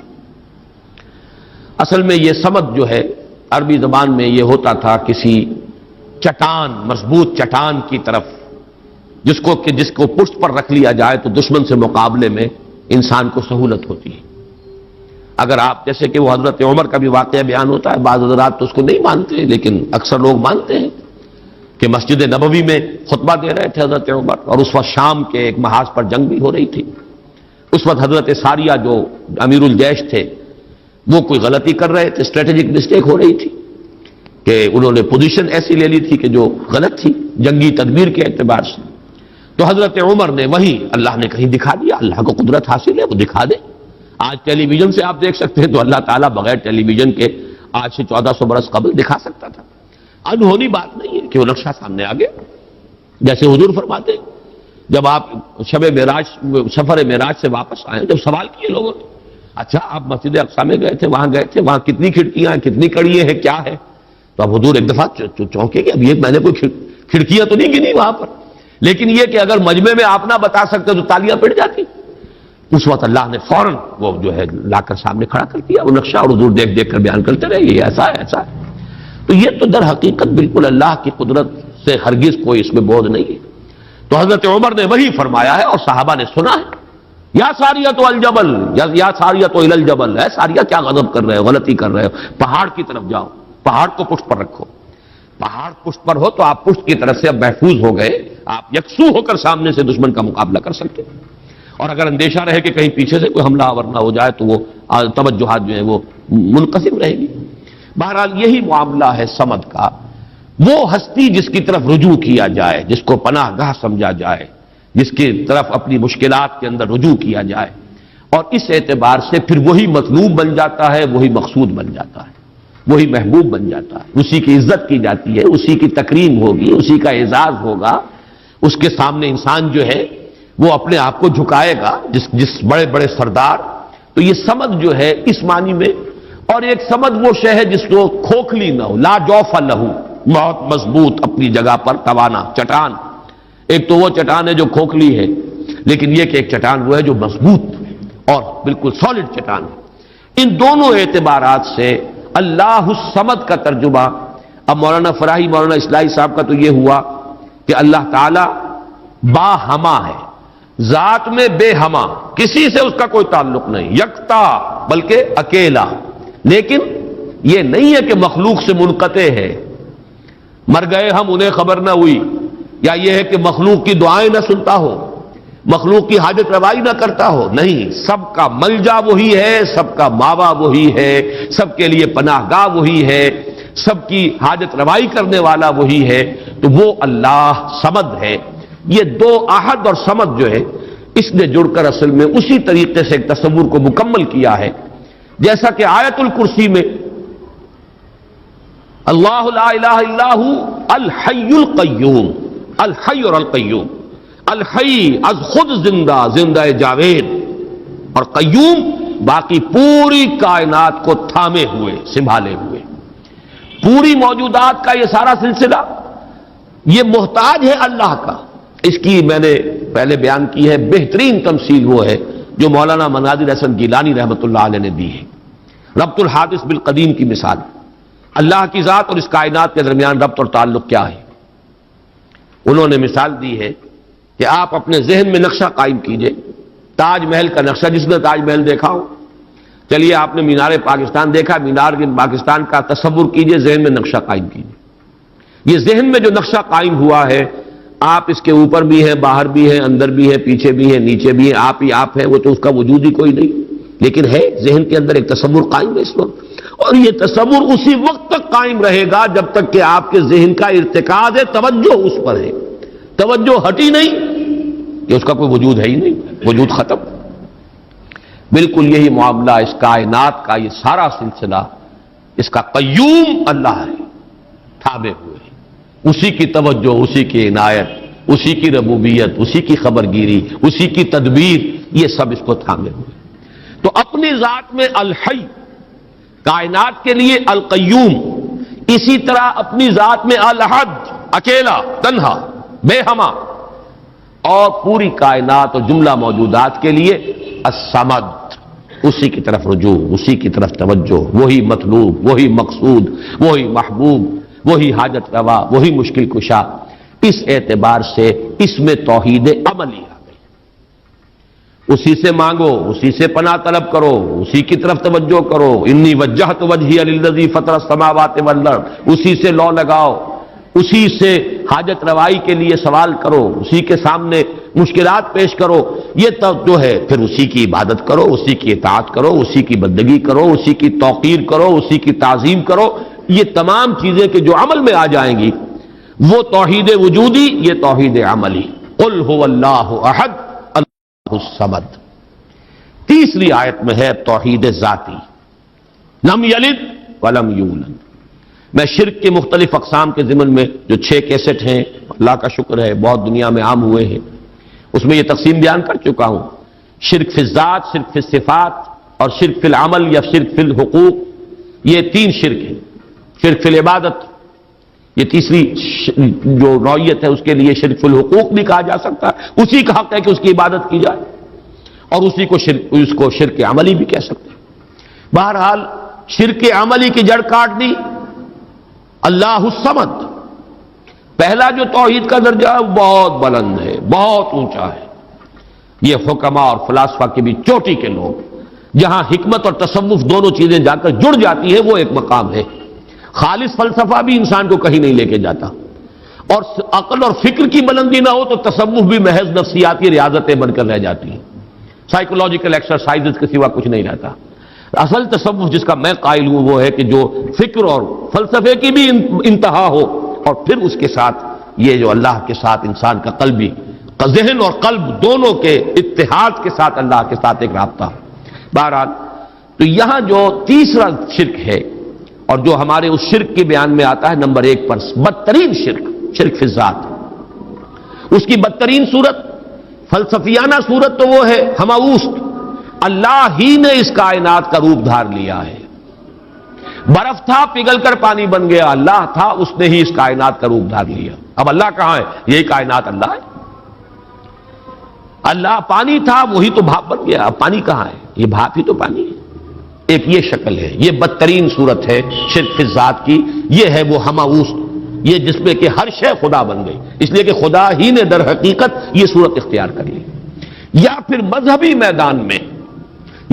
اصل میں یہ صمد جو ہے عربی زبان میں یہ ہوتا تھا کسی چٹان، مضبوط چٹان کی طرف جس کو پشت پر رکھ لیا جائے تو دشمن سے مقابلے میں انسان کو سہولت ہوتی ہے. اگر آپ جیسے کہ وہ حضرت عمر کا بھی واقعہ بیان ہوتا ہے، بعض حضرات تو اس کو نہیں مانتے لیکن اکثر لوگ مانتے ہیں کہ مسجد نبوی میں خطبہ دے رہے تھے حضرت عمر، اور اس وقت شام کے ایک محاذ پر جنگ بھی ہو رہی تھی. اس وقت حضرت ساریہ جو امیر الجیش تھے وہ کوئی غلطی کر رہے تھے، اسٹریٹجک مسٹیک ہو رہی تھی کہ انہوں نے پوزیشن ایسی لے لی تھی کہ جو غلط تھی جنگی تدبیر کے اعتبار سے. تو حضرت عمر نے وہی اللہ نے کہیں دکھا دیا، اللہ کو قدرت حاصل ہے وہ دکھا دے. آج ٹیلی ویژن سے آپ دیکھ سکتے ہیں، تو اللہ تعالیٰ بغیر ٹیلی ویژن کے آج سے 1400 برس قبل دکھا سکتا تھا. انہونی بات نہیں ہے کہ وہ نقشہ سامنے آ گیا. جیسے حضور فرماتے جب آپ سفر معراج سے واپس آئے، جب سوال کیے لوگوں نے، اچھا آپ مسجد اقصی میں گئے تھے، وہاں کتنی کھڑکیاں ہیں، کتنی کڑیاں ہیں، کیا ہے؟ تو اب حضور ایک دفعہ چونکے کہ اب یہ میں نے کوئی کھڑکیاں تو نہیں گنی وہاں پر، لیکن یہ کہ اگر مجمع میں آپ نہ بتا سکتے تو تالیاں پڑ جاتی. اس وقت اللہ نے فوراً وہ جو ہے لا کر سامنے کھڑا کر دیا وہ نقشہ، اور حضور دیکھ دیکھ کر بیان کرتے رہے یہ ایسا ہے ایسا ہے. تو یہ تو در حقیقت بالکل اللہ کی قدرت سے ہرگز کوئی اس میں بودھ نہیں ہے. تو حضرت عمر نے وہی فرمایا ہے اور صحابہ نے سنا ہے. یا ساریۃ الجبل، یا ساریۃ الی الجبل، ہے ساریہ کیا غضب کر رہے ہو، غلطی کر رہے ہو، پہاڑ کی طرف جاؤ، پہاڑ کو پشت پر رکھو. پہاڑ پشت پر ہو تو آپ پشت کی طرف سے اب محفوظ ہو گئے، آپ یکسو ہو کر سامنے سے دشمن کا مقابلہ کر سکتے ہیں. اور اگر اندیشہ رہے کہ کہیں پیچھے سے کوئی حملہ آور نہ ہو جائے تو وہ توجہات جو ہیں وہ منقسم رہے گی. بہرحال یہی معاملہ ہے صمد کا، وہ ہستی جس کی طرف رجوع کیا جائے، جس کو پناہ گاہ سمجھا جائے، جس کی طرف اپنی مشکلات کے اندر رجوع کیا جائے، اور اس اعتبار سے پھر وہی مطلوب بن جاتا ہے، وہی مقصود بن جاتا ہے، وہی محبوب بن جاتا ہے. اسی کی عزت کی جاتی ہے، اسی کی تکریم ہوگی، اسی کا اعزاز ہوگا. اس کے سامنے انسان جو ہے وہ اپنے آپ کو جھکائے گا، جس بڑے بڑے سردار. تو یہ سمد جو ہے اس معنی میں، اور ایک سمد وہ شے ہے جس کو کھوکھلی نہ ہو، لا جوف لہو، بہت مضبوط اپنی جگہ پر توانا چٹان. ایک تو وہ چٹان ہے جو کھوکھلی ہے، لیکن یہ کہ ایک چٹان وہ ہے جو مضبوط اور بالکل سالڈ چٹان ہے. ان دونوں اعتبارات سے اللہ الصمد کا ترجمہ اب مولانا فراہی، مولانا اصلاحی صاحب کا تو یہ ہوا کہ اللہ تعالی با ہما ہے، ذات میں بے ہما، کسی سے اس کا کوئی تعلق نہیں، یکتا بلکہ اکیلا. لیکن یہ نہیں ہے کہ مخلوق سے منقطع ہے، مر گئے ہم انہیں خبر نہ ہوئی، یا یہ ہے کہ مخلوق کی دعائیں نہ سنتا ہو، مخلوق کی حاجت روائی نہ کرتا ہو. نہیں، سب کا ملجا وہی ہے، سب کا ماوا وہی ہے، سب کے لیے پناہ گاہ وہی ہے، سب کی حاجت روائی کرنے والا وہی ہے. تو وہ اللہ صمد ہے. یہ دو احد اور صمد جو ہے اس نے جڑ کر اصل میں اسی طریقے سے ایک تصور کو مکمل کیا ہے، جیسا کہ آیت الکرسی میں اللہ لا الہ الا ہو الحی القیوم، الحی اور القیوم، الحی از خود زندہ، زندہ جاوید، اور قیوم باقی پوری کائنات کو تھامے ہوئے، سنبھالے ہوئے. پوری موجودات کا یہ سارا سلسلہ یہ محتاج ہے اللہ کا. اس کی میں نے پہلے بیان کی ہے، بہترین تمثیل وہ ہے جو مولانا مناظر حسن گیلانی رحمۃ اللہ علیہ نے دی ہے. ربط الحادث بالقدیم کی مثال، اللہ کی ذات اور اس کائنات کے درمیان ربط اور تعلق کیا ہے. انہوں نے مثال دی ہے کہ آپ اپنے ذہن میں نقشہ قائم کیجئے، تاج محل کا نقشہ، جس نے تاج محل دیکھا ہو، چلیے آپ نے مینار پاکستان دیکھا، مینار پاکستان کا تصور کیجئے، ذہن میں نقشہ قائم کیجئے. یہ ذہن میں جو نقشہ قائم ہوا ہے، آپ اس کے اوپر بھی ہیں، باہر بھی ہیں، اندر بھی ہیں، پیچھے بھی ہیں، نیچے بھی ہیں، آپ ہی آپ ہیں، وہ تو اس کا وجود ہی کوئی نہیں، لیکن ہے ذہن کے اندر ایک تصور قائم ہے اس وقت. اور یہ تصور اسی وقت تک قائم رہے گا جب تک کہ آپ کے ذہن کا ارتکاز ہے، توجہ اس پر ہے، توجہ ہٹی نہیں کہ اس کا کوئی وجود ہے ہی نہیں، وجود ختم. بالکل یہی معاملہ اس کائنات کا، یہ سارا سلسلہ اس کا قیوم اللہ ہے، تھامے ہوئے، اسی کی توجہ، اسی کی عنایت، اسی کی ربوبیت، اسی کی خبرگیری، اسی کی تدبیر، یہ سب اس کو تھامے ہوئے۔ تو اپنی ذات میں الحی، کائنات کے لیے القیوم، اسی طرح اپنی ذات میں الاحد، اکیلا، تنہا، بے ہمہ، اور پوری کائنات اور جملہ موجودات کے لیے الصمد، اسی کی طرف رجوع، اسی کی طرف توجہ، وہی مطلوب، وہی مقصود، وہی محبوب، وہی حاجت روا، وہی مشکل کشا۔ اس اعتبار سے اس میں توحید عملی آ گئی۔ اسی سے مانگو، اسی سے پناہ طلب کرو، اسی کی طرف توجہ کرو، انی وجہت وجہی للذی فطر السماوات والارض، اسی سے لو لگاؤ، اسی سے حاجت روائی کے لیے سوال کرو، اسی کے سامنے مشکلات پیش کرو، یہ تو جو ہے پھر اسی کی عبادت کرو، اسی کی اطاعت کرو، اسی کی بندگی کرو، اسی کی توقیر کرو، اسی کی تعظیم کرو۔ یہ تمام چیزیں کہ جو عمل میں آ جائیں گی وہ توحید وجودی، یہ توحید عملی۔ قل هو اللہ احد اللہ الصمد۔ تیسری آیت میں ہے توحید ذاتی، لم یلد ولم یولد۔ میں شرک کے مختلف اقسام کے ضمن میں جو 6 کیسٹ ہیں، اللہ کا شکر ہے بہت دنیا میں عام ہوئے ہیں، اس میں یہ تقسیم بیان کر چکا ہوں۔ شرک فی الذات، شرک فی الصفات، اور شرک فی العمل یا شرک فی الحقوق، یہ 3 شرک ہیں۔ شرک فی العبادت، یہ تیسری جو نوعیت ہے، اس کے لیے شرک فی الحقوق بھی کہا جا سکتا ہے، اسی کا حق ہے کہ اس کی عبادت کی جائے، اور اسی کو اس کو شرک عملی بھی کہہ سکتے ہیں۔ بہرحال شرک عملی کی جڑ کاٹ دی اللہ الصمد۔ پہلا جو توحید کا درجہ ہے وہ بہت بلند ہے، بہت اونچا ہے۔ یہ حکما اور فلاسفہ کی بھی چوٹی کے لوگ، جہاں حکمت اور تصوف دونوں چیزیں جا کر جڑ جاتی ہیں، وہ ایک مقام ہے۔ خالص فلسفہ بھی انسان کو کہیں نہیں لے کے جاتا، اور عقل اور فکر کی بلندی نہ ہو تو تصوف بھی محض نفسیاتی ریاضتیں بن کر رہ جاتی ہیں، سائیکولوجیکل ایکسرسائزز کے سوا کچھ نہیں رہتا۔ اصل تصوف جس کا میں قائل ہوں وہ ہے کہ جو فکر اور فلسفے کی بھی انتہا ہو، اور پھر اس کے ساتھ یہ جو اللہ کے ساتھ انسان کا قلبی، ذہن اور قلب دونوں کے اتحاد کے ساتھ اللہ کے ساتھ ایک رابطہ ہو۔ بہرحال تو یہاں جو تیسرا شرک ہے، اور جو ہمارے اس شرک کے بیان میں آتا ہے نمبر 1 پر، بدترین شرک، شرک فی الذات۔ اس کی بدترین صورت، فلسفیانہ صورت تو وہ ہے ہماوست، اللہ ہی نے اس کائنات کا روپ دھار لیا ہے۔ برف تھا پگھل کر پانی بن گیا، اللہ تھا اس نے ہی اس کائنات کا روپ دھار لیا۔ اب اللہ کہاں ہے؟ یہی کائنات اللہ ہے۔ اللہ پانی تھا، وہی تو بھاپ بن گیا، اب پانی کہاں ہے؟ یہ بھاپ ہی تو پانی ہے۔ ایک یہ شکل ہے، یہ بدترین صورت ہے شرک فی الذات کی، یہ ہے وہ ہماوست، یہ جس میں کہ ہر شے خدا بن گئی، اس لیے کہ خدا ہی نے در حقیقت یہ صورت اختیار کر لی۔ یا پھر مذہبی میدان میں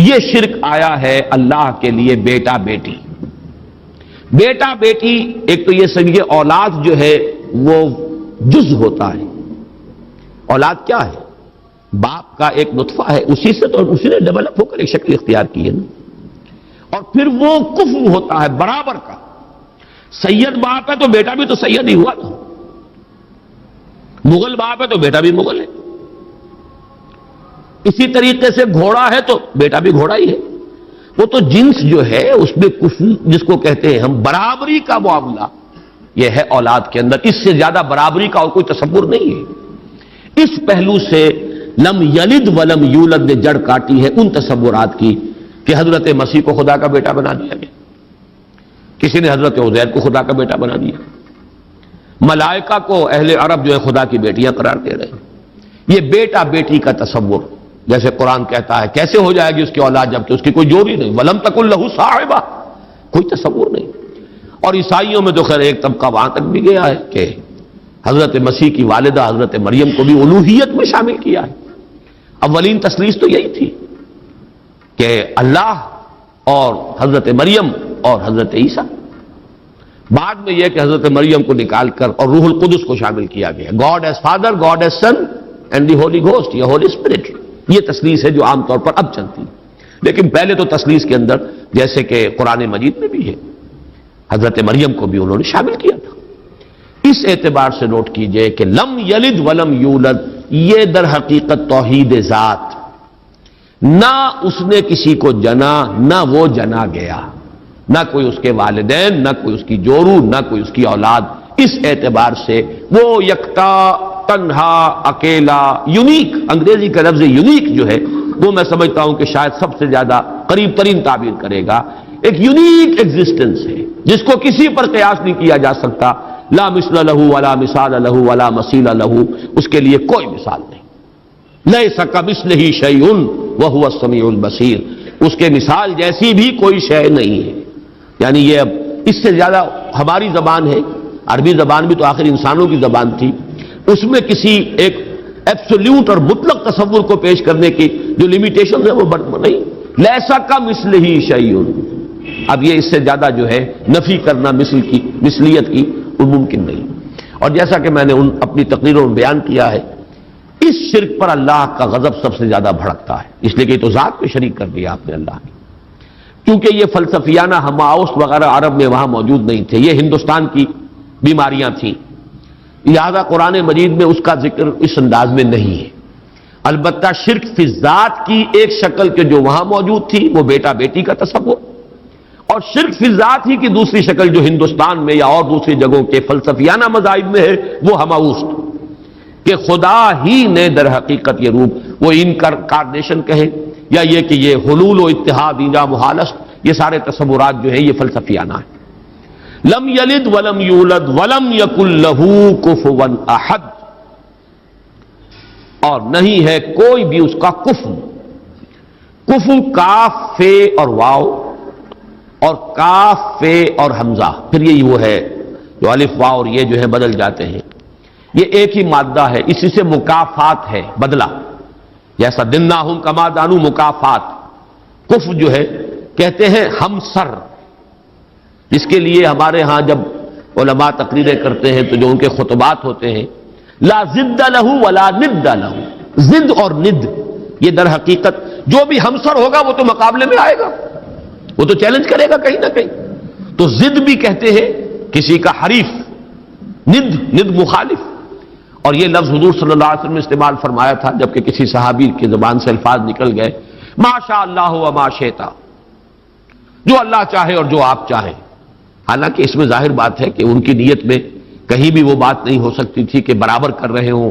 یہ شرک آیا ہے اللہ کے لیے بیٹا بیٹی۔ بیٹا بیٹی، ایک تو یہ سمجھیے اولاد جو ہے وہ جز ہوتا ہے۔ اولاد کیا ہے؟ باپ کا ایک نطفہ ہے، اسی سے تو اسی نے ڈیولپ ہو کر ایک شکل اختیار کی ہے نا، اور پھر وہ کفو ہوتا ہے برابر کا۔ سید باپ ہے تو بیٹا بھی تو سید ہی ہوا نا، مغل باپ ہے تو بیٹا بھی مغل ہے، اسی طریقے سے گھوڑا ہے تو بیٹا بھی گھوڑا ہی ہے۔ وہ تو جنس جو ہے اس میں کفو جس کو کہتے ہیں ہم، برابری کا معاملہ یہ ہے اولاد کے اندر، اس سے زیادہ برابری کا اور کوئی تصور نہیں ہے۔ اس پہلو سے لم یلد ولم یولد نے جڑ کاٹی ہے ان تصورات کی کہ حضرت مسیح کو خدا کا بیٹا بنا دیا گیا، کسی نے حضرت عزیر کو خدا کا بیٹا بنا دیا، ملائکہ کو اہل عرب جو ہے خدا کی بیٹیاں قرار دے رہے ہیں۔ یہ بیٹا بیٹی کا تصور، جیسے قرآن کہتا ہے کیسے ہو جائے گی اس کی اولاد جبکہ اس کی کوئی جوڑی نہیں، ولم تکن لہ صاحبہ، کوئی تصور نہیں۔ اور عیسائیوں میں تو خیر ایک طبقہ وہاں تک بھی گیا ہے کہ حضرت مسیح کی والدہ حضرت مریم کو بھی الوہیت میں شامل کیا ہے۔ اولین تثلیث تو یہی تھی کہ اللہ اور حضرت مریم اور حضرت عیسیٰ، بعد میں یہ کہ حضرت مریم کو نکال کر اور روح القدس کو شامل کیا گیا، God is father, God is son and the holy ghost یا ہولی اسپرٹ۔ یہ تثلیث ہے جو عام طور پر اب چلتی ہے، لیکن پہلے تو تثلیث کے اندر جیسے کہ قرآن مجید میں بھی ہے، حضرت مریم کو بھی انہوں نے شامل کیا تھا۔ اس اعتبار سے نوٹ کیجئے کہ لم یلد ولم یولد یہ در حقیقت توحید ذات، نہ اس نے کسی کو جنا نہ وہ جنا گیا، نہ کوئی اس کے والدین، نہ کوئی اس کی جورو، نہ کوئی اس کی اولاد۔ اس اعتبار سے وہ یکتا تنہا، اکیلا، یونیک، انگریزی کا لفظ یونیک جو ہے وہ میں سمجھتا ہوں کہ شاید سب سے زیادہ قریب ترین تعبیر کرے گا. ایک یونیک ایگزسٹنس ہے جس کو کسی پر قیاس نہیں کیا جا سکتا. لا مثل لہ ولا مثال لہ ولا مثیل لہ، اس کے لیے کوئی مثال نہیں. لیس کمثلہ شیء وہو السمیع البصیر، اس کے مثال جیسی بھی کوئی شے نہیں ہے. یعنی یہ اب اس سے زیادہ ہماری زبان ہے، عربی زبان بھی تو آخر انسانوں کی زبان تھی، اس میں کسی ایک ایبسولوٹ اور مطلق تصور کو پیش کرنے کی جو لمیٹیشن ہے وہ نہیں. لیسا کمثلہ شیء، اب یہ اس سے زیادہ جو ہے نفی کرنا مثل کی، مثلیت کی، وہ ممکن نہیں. اور جیسا کہ میں نے اپنی تقریروں میں بیان کیا ہے، اس شرک پر اللہ کا غضب سب سے زیادہ بھڑکتا ہے، اس لیے کہ تو ذات میں شریک کر دیا آپ نے اللہ کی. کیونکہ یہ فلسفیانہ ہماؤس وغیرہ عرب میں وہاں موجود نہیں تھے، یہ ہندوستان کی بیماریاں تھیں، لہذا قرآن مجید میں اس کا ذکر اس انداز میں نہیں ہے. البتہ شرک فی ذات کی ایک شکل کے جو وہاں موجود تھی وہ بیٹا بیٹی کا تصور، اور شرک فی ذات ہی کی دوسری شکل جو ہندوستان میں یا اور دوسری جگہوں کے فلسفیانہ مذاہب میں ہے وہ ہماؤس کہ خدا ہی نے در حقیقت یہ روپ، وہ انکارنیشن کہیں یا یہ کہ یہ حلول و اتحاد اینجا محالست، یہ سارے تصورات جو ہیں یہ فلسفیانہ ہیں. لم یلد ولم یولد ولم یکن لہ کفوا احد، اور نہیں ہے کوئی بھی اس کا کفو. کفو کاف فے اور واو، اور کاف فے اور حمزہ، پھر یہی وہ ہے جو الف واو اور یہ جو ہے بدل جاتے ہیں، یہ ایک ہی مادہ ہے، اسی سے مکافات ہے، بدلہ. جیسا دناہم کما دانو مکافات. کف جو ہے کہتے ہیں ہمسر، جس کے لیے ہمارے ہاں جب علماء تقریریں کرتے ہیں تو جو ان کے خطبات ہوتے ہیں، لا ضد لہ ولا ند لہ، ضد اور ند یہ در حقیقت جو بھی ہمسر ہوگا وہ تو مقابلے میں آئے گا، وہ تو چیلنج کرے گا کہیں نہ کہیں. تو ضد بھی کہتے ہیں کسی کا حریف، ند مخالف. اور یہ لفظ حضور صلی اللہ علیہ وسلم نے استعمال فرمایا تھا جبکہ کسی صحابی کی زبان سے الفاظ نکل گئے، ما شاء اللہ و ما شئت، جو اللہ چاہے اور جو آپ چاہیں. حالانکہ اس میں ظاہر بات ہے کہ ان کی نیت میں کہیں بھی وہ بات نہیں ہو سکتی تھی کہ برابر کر رہے ہوں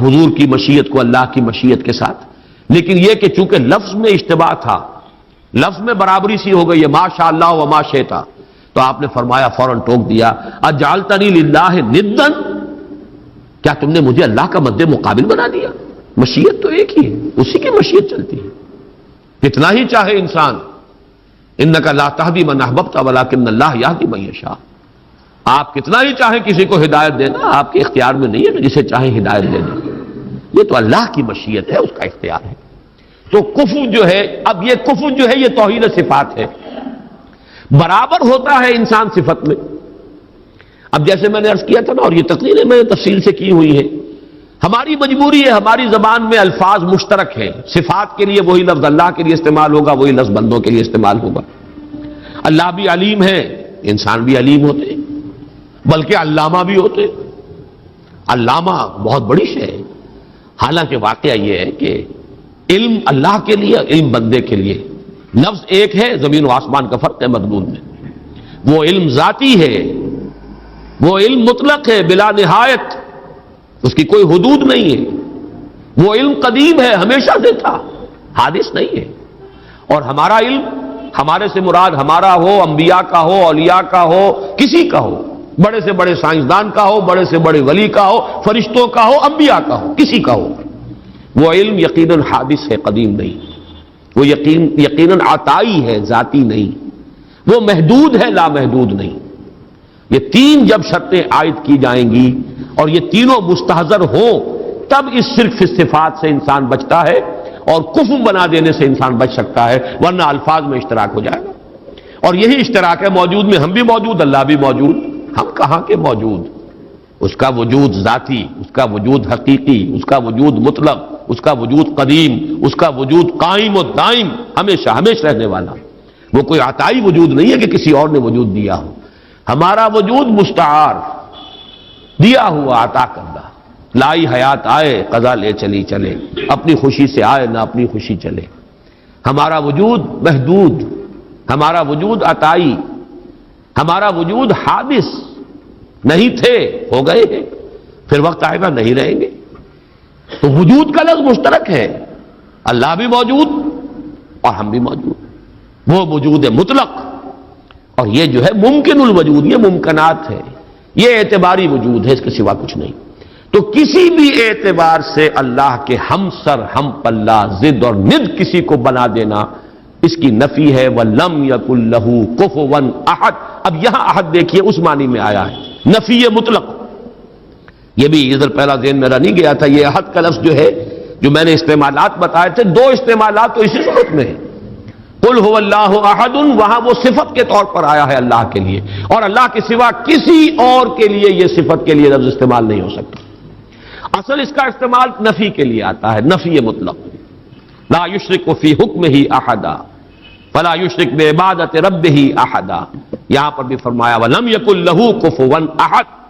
حضور کی مشیت کو اللہ کی مشیت کے ساتھ، لیکن یہ کہ چونکہ لفظ میں اشتباہ تھا، لفظ میں برابری سی ہو گئی ہے، ما شاء اللہ و ما شئت، تو آپ نے فرمایا، فوراً ٹوک دیا، اجعلتنی للہ ندا، کیا تم نے مجھے اللہ کا مد مقابل بنا دیا؟ مشیت تو ایک ہی ہے، اسی کی مشیت چلتی ہے، کتنا ہی چاہے انسان. انک لا تہدی من احببت ولکن اللہ یہدی من یشاء، آپ کتنا ہی چاہیں کسی کو ہدایت دینا آپ کے اختیار میں نہیں ہے کہ جسے چاہیں ہدایت دے دیں، یہ تو اللہ کی مشیت ہے، اس کا اختیار ہے. تو کفر جو ہے، اب یہ کفر جو ہے یہ توحید صفات ہے، برابر ہوتا ہے انسان صفت میں. اب جیسے میں نے عرض کیا تھا نا، اور یہ تقریریں میں نے تفصیل سے کی ہوئی ہے، ہماری مجبوری ہے، ہماری زبان میں الفاظ مشترک ہیں، صفات کے لیے وہی لفظ اللہ کے لیے استعمال ہوگا، وہی لفظ بندوں کے لیے استعمال ہوگا. اللہ بھی علیم ہے، انسان بھی علیم ہوتے ہیں، بلکہ علامہ بھی ہوتے ہیں. علامہ بہت بڑی شے ہے. حالانکہ واقعہ یہ ہے کہ علم اللہ کے لیے، علم بندے کے لیے، لفظ ایک ہے، زمین و آسمان کا فرق ہے مضمون میں. وہ علم ذاتی ہے، وہ علم مطلق ہے، بلا نہایت، اس کی کوئی حدود نہیں ہے. وہ علم قدیم ہے، ہمیشہ سے تھا، حادث نہیں ہے. اور ہمارا علم، ہمارے سے مراد ہمارا ہو، انبیاء کا ہو، اولیاء کا ہو، کسی کا ہو، بڑے سے بڑے سائنسدان کا ہو، بڑے سے بڑے ولی کا ہو، فرشتوں کا ہو، انبیاء کا ہو، کسی کا ہو، وہ علم یقیناً حادث ہے، قدیم نہیں. وہ یقیناً عطائی ہے، ذاتی نہیں. وہ محدود ہے، لامحدود نہیں. یہ تین جب شرطیں عائد کی جائیں گی اور یہ تینوں مستحضر ہوں تب اس شرک فی صفات سے انسان بچتا ہے اور کفر بنا دینے سے انسان بچ سکتا ہے، ورنہ الفاظ میں اشتراک ہو جائے گا. اور یہی اشتراک ہے، موجود میں ہم بھی موجود، اللہ بھی موجود. ہم کہاں کے موجود؟ اس کا وجود ذاتی، اس کا وجود حقیقی، اس کا وجود مطلق، اس کا وجود قدیم، اس کا وجود قائم و دائم، ہمیشہ ہمیشہ رہنے والا. وہ کوئی عطائی وجود نہیں ہے کہ کسی اور نے وجود دیا ہو. ہمارا وجود مستعار، دیا ہوا، عطا کردہ. لائی حیات آئے، قضا لے چلی چلے، اپنی خوشی سے آئے نہ اپنی خوشی چلے. ہمارا وجود محدود، ہمارا وجود عطائی، ہمارا وجود حادث. نہیں تھے، ہو گئے ہیں. پھر وقت آئے گا نہیں رہیں گے. تو وجود کا لفظ مشترک ہے، اللہ بھی موجود اور ہم بھی موجود. وہ وجود مطلق اور یہ جو ہے ممکن الوجود، یہ ممکنات ہے، یہ اعتباری وجود ہے، اس کے سوا کچھ نہیں. تو کسی بھی اعتبار سے اللہ کے ہم سر ہم پلہ ضد اور ند کسی کو بنا دینا اس کی نفی ہے. وَلَمْ يَكُنْ لَهُ كُفُوًا أَحَدٌ. اب یہاں احد دیکھیے اس معنی میں آیا ہے، نفی مطلق. یہ بھی ادھر پہلا ذہن میرا نہیں گیا تھا، یہ احد کا لفظ جو ہے جو میں نے استعمالات بتائے تھے، دو استعمالات تو اسی صورت میں ہیں. قُلْ هُوَ اللَّهُ أَحَدٌ وہاں وہ صفت کے طور پر آیا ہے اللہ کے لیے، اور اللہ کے سوا کسی اور کے لیے یہ صفت کے لیے لفظ استعمال نہیں ہو سکتا. اصل اس کا استعمال نفی کے لیے آتا ہے، نفی مطلق. لا یشرک فی حکمہ احدا فلا یشرک بعبادۃ ربہ احدا. یہاں پر بھی فرمایا وَلَمْ يَكُنْ لَهُ كُفُوًا أَحَدٌ.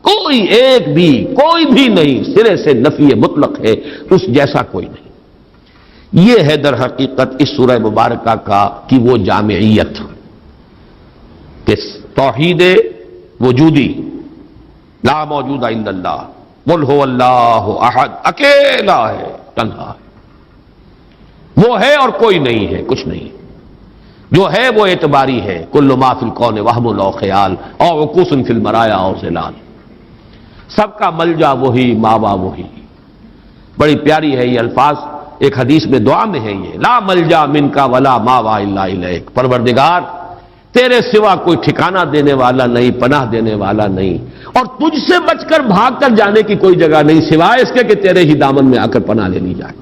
کوئی ایک بھی، کوئی بھی نہیں، سرے سے نفی مطلق ہے، اس جیسا کوئی نہیں. یہ ہے در حقیقت اس سورہ مبارکہ کا کی وہ جامعیت کہ توحید وجودی لا موجود عند اللہ، قل هو اللہ احد، اکیلا ہے، تنہا ہے، وہ ہے اور کوئی نہیں ہے، کچھ نہیں. جو ہے وہ اعتباری ہے، کل ما فی الکون وہم و خیال اور وقوس فی المرایا اور ظلال. سب کا ملجا وہی، ماوا وہی. بڑی پیاری ہے یہ الفاظ، ایک حدیث میں دعا میں ہے یہ، لا ملجا منک ولا ماوا الا الیک. پروردگار تیرے سوا کوئی ٹھکانہ دینے والا نہیں، پناہ دینے والا نہیں، اور تجھ سے بچ کر بھاگ کر جانے کی کوئی جگہ نہیں سوائے اس کے کہ تیرے ہی دامن میں آ کر پناہ لے لی جائے.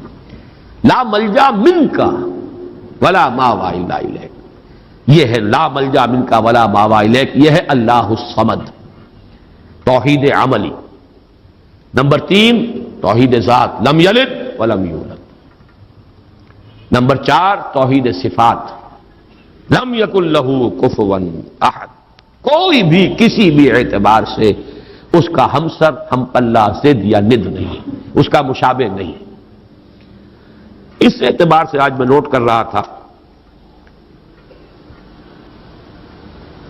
لا ملجا منک ولا ماوا الا الیک. یہ ہے لا ملجا منک ولا ماوا الیک، یہ ہے اللہ الصمد، توحید عملی. نمبر 3 توحید ذات، لم یلد ولم یولد. نمبر 4 توحید صفات، لم یکن لہ کفوا احد. کوئی بھی کسی بھی اعتبار سے اس کا ہمسر، ہم پلہ، ضد یا ند نہیں، اس کا مشابہ نہیں. اس اعتبار سے آج میں نوٹ کر رہا تھا،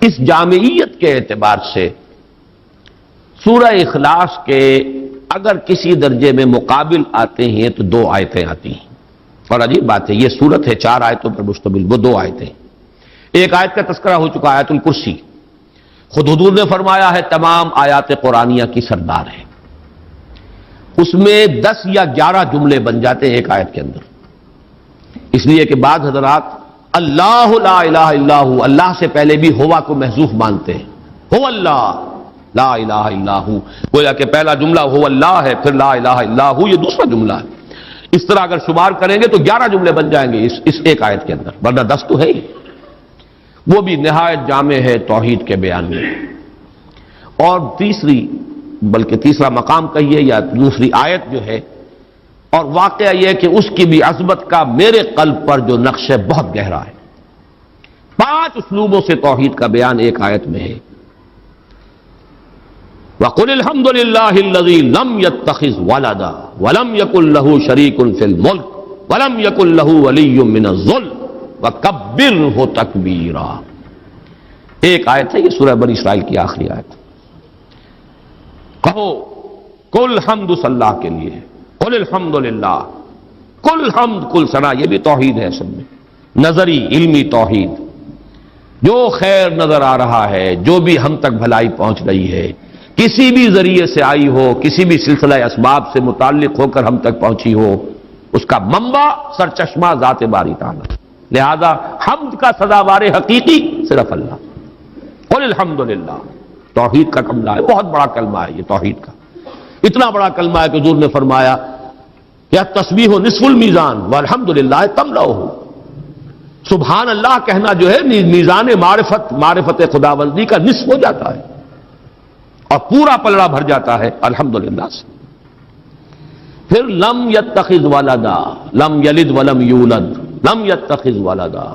اس جامعیت کے اعتبار سے سورہ اخلاص کے اگر کسی درجے میں مقابل آتے ہیں تو 2 آیتیں آتی ہیں. اور عجیب بات ہے، یہ سورت ہے 4 آیتوں پر مشتمل، وہ 2 آیتیں. ایک آیت کا تذکرہ ہو چکا، آیت الکرسی. خود حضور نے فرمایا ہے تمام آیات قرآنیہ کی سردار ہے. اس میں 10 یا 11 جملے بن جاتے ہیں ایک آیت کے اندر، اس لیے کہ بعض حضرات اللہ لا الہ الا ہو، اللہ سے پہلے بھی ہوا کو محذوف مانتے ہیں. ہو اللہ لا الہ الا ہو، گویا کہ پہلا جملہ ہو اللہ ہے، پھر لا الہ الا ہو یہ دوسرا جملہ ہے. اس طرح اگر شمار کریں گے تو 11 جملے بن جائیں گے اس ایک آیت کے اندر، ورنہ 10 تو ہے ہی. وہ بھی نہایت جامع ہے توحید کے بیان میں. اور تیسرا مقام کہیے یا دوسری آیت جو ہے، اور واقعہ یہ کہ اس کی بھی عظمت کا میرے قلب پر جو نقش ہے بہت گہرا ہے. 5 اسلوبوں سے توحید کا بیان ایک آیت میں ہے. وَقُلِ الْحَمْدُ لِلَّهِ الَّذِي لَمْ يَتَّخِذْ وَلَدًا وَلَمْ يَكُنْ لَهُ شَرِيكٌ فِي الْمُلْكِ وَلَمْ يَكُنْ لَهُ وَلِيٌّ مِّنَ الذُّلِّ وَكَبِّرْهُ تَكْبِيرًا. ایک آیت ہے یہ سورہ بنی اسرائیل کی آخری آیت. کہو کل حمد اللہ کے لیے، قل الحمد للہ، کل حمد، کل ثنا، یہ بھی توحید ہے اصل میں، نظری علمی توحید. جو خیر نظر آ رہا ہے، جو بھی ہم تک بھلائی پہنچ رہی ہے، کسی بھی ذریعے سے آئی ہو، کسی بھی سلسلہ اسباب سے متعلق ہو کر ہم تک پہنچی ہو، اس کا منبع سرچشمہ ذات باری تعالی. لہذا حمد کا سزاوار حقیقی صرف اللہ. قل الحمد للہ، توحید کا کلمہ ہے، بہت بڑا کلمہ ہے یہ توحید کا. اتنا بڑا کلمہ ہے کہ حضور نے فرمایا کہ تسبیح نصف المیزان والحمد للہ تملؤہ. سبحان اللہ کہنا جو ہے میزان معرفت خداوندی کا نصف ہو جاتا ہے اور پورا پلڑا بھر جاتا ہے الحمدللہ سے. پھر لم یتخذ ولدا، لم یلد ولم یولد، لم یتخذ ولدا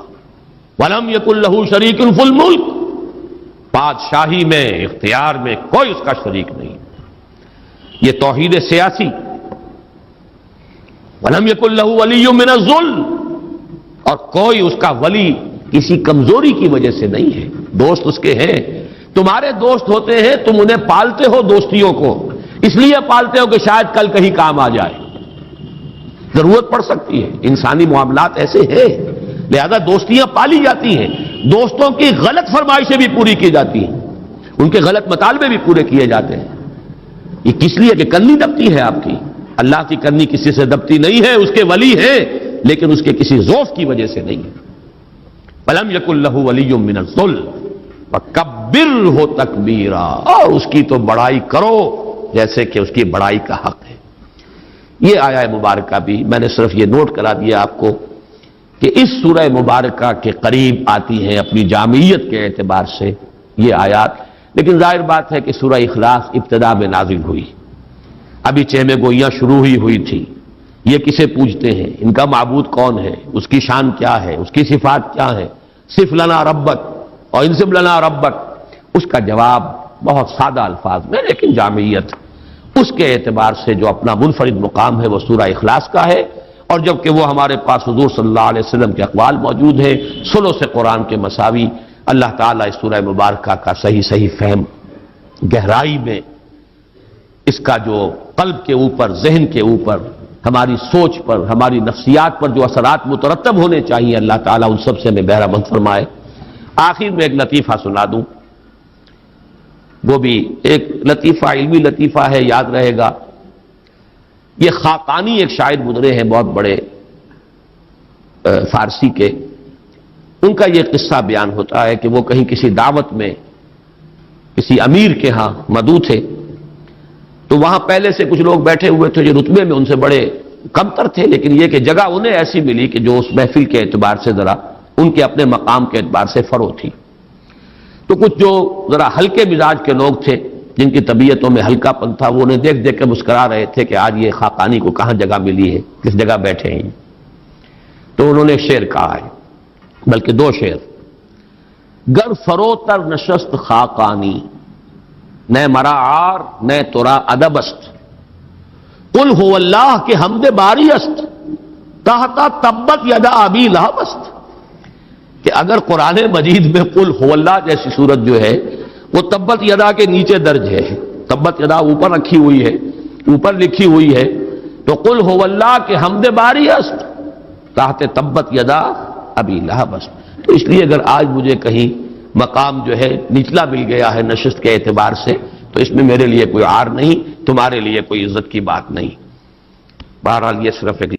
ولم یکن لہ شریک فی الملک. بادشاہی میں، اختیار میں کوئی اس کا شریک نہیں. یہ توحید سیاسی. ولم یکن لہ ولی من الذل، اور کوئی اس کا ولی کسی کمزوری کی وجہ سے نہیں ہے. دوست اس کے ہیں، تمہارے دوست ہوتے ہیں، تم انہیں پالتے ہو دوستیوں کو، اس لیے پالتے ہو کہ شاید کل کہیں کام آ جائے، ضرورت پڑ سکتی ہے، انسانی معاملات ایسے ہیں، لہذا دوستیاں پالی جاتی ہیں، دوستوں کی غلط فرمائشیں بھی پوری کی جاتی ہیں، ان کے غلط مطالبے بھی پورے کیے جاتے ہیں۔ یہ کس لیے کہ کنی دبتی ہے آپ کی، اللہ کی کنی کسی سے دبتی نہیں ہے، اس کے ولی ہیں لیکن اس کے کسی ذوف کی وجہ سے نہیں ہے۔ فَلَمْ يَكُنْ لَهُ وَلِيٌّ مِّنَ الذُّلِّ وَكَبِّرْهُ تَكْبِيرًا، اور اس کی تو بڑائی کرو جیسے کہ اس کی بڑائی کا حق ہے۔ یہ آیہ مبارکہ بھی میں نے صرف یہ نوٹ کرا دیا آپ کو کہ اس سورہ مبارکہ کے قریب آتی ہیں اپنی جامعیت کے اعتبار سے یہ آیات، لیکن ظاہر بات ہے کہ سورہ اخلاص ابتدا میں نازل ہوئی، ابھی چہمے گوئیاں شروع ہی ہوئی تھی، یہ کسے پوجتے ہیں، ان کا معبود کون ہے، اس کی شان کیا ہے، اس کی صفات کیا ہے، صف لنا ربک اور انصب لنا ربک، اس کا جواب بہت سادہ الفاظ میں لیکن جامعیت اس کے اعتبار سے جو اپنا منفرد مقام ہے وہ سورہ اخلاص کا ہے، اور جبکہ وہ ہمارے پاس حضور صلی اللہ علیہ وسلم کے اقوال موجود ہیں ثلث قرآن کے مساوی، اللہ تعالیٰ اس سورہ مبارکہ کا صحیح فہم گہرائی میں اس کا جو قلب کے اوپر، ذہن کے اوپر، ہماری سوچ پر، ہماری نفسیات پر جو اثرات مترتب ہونے چاہیے اللہ تعالیٰ ان سب سے ہمیں بہرہ مند فرمائے۔ آخر میں ایک لطیفہ سنا دوں، وہ بھی ایک لطیفہ، علمی لطیفہ ہے، یاد رہے گا۔ یہ خاقانی ایک شاعر گزرے ہیں بہت بڑے فارسی کے، ان کا یہ قصہ بیان ہوتا ہے کہ وہ کہیں کسی دعوت میں کسی امیر کے ہاں مدعو تھے، تو وہاں پہلے سے کچھ لوگ بیٹھے ہوئے تھے جو رتبے میں ان سے بڑے کمتر تھے، لیکن یہ کہ جگہ انہیں ایسی ملی کہ جو اس محفل کے اعتبار سے ذرا ان کے اپنے مقام کے اعتبار سے فروغ تھی۔ تو کچھ جو ذرا ہلکے مزاج کے لوگ تھے جن کی طبیعتوں میں ہلکا پن تھا، وہ انہیں دیکھ دیکھ کے مسکرا رہے تھے کہ آج یہ خاقانی کو کہاں جگہ ملی ہے، کس جگہ بیٹھے ہیں۔ تو انہوں نے شعر کہا ہے، بلکہ دو شعر۔ گر فروتر نشست خاقانی، نہ مرا عار نہ ترا ادب است، قل هو اللہ کے حمد باری است، تحتا تبت یدا ابی لہب است۔ کہ اگر قرآن مجید میں قل هو اللہ جیسی صورت جو ہے وہ تبت یدا کے نیچے درج ہے، تبت یدا اوپر رکھی ہوئی ہے، اوپر لکھی ہوئی ہے، تو قل هو اللہ کے حمد باری است تحت تبت یدا ابی لہب است۔ تو اس لیے اگر آج مجھے کہیں مقام جو ہے نچلا مل گیا ہے نشست کے اعتبار سے، تو اس میں میرے لیے کوئی عار نہیں، تمہارے لیے کوئی عزت کی بات نہیں۔ بہرحال یہ صرف ایک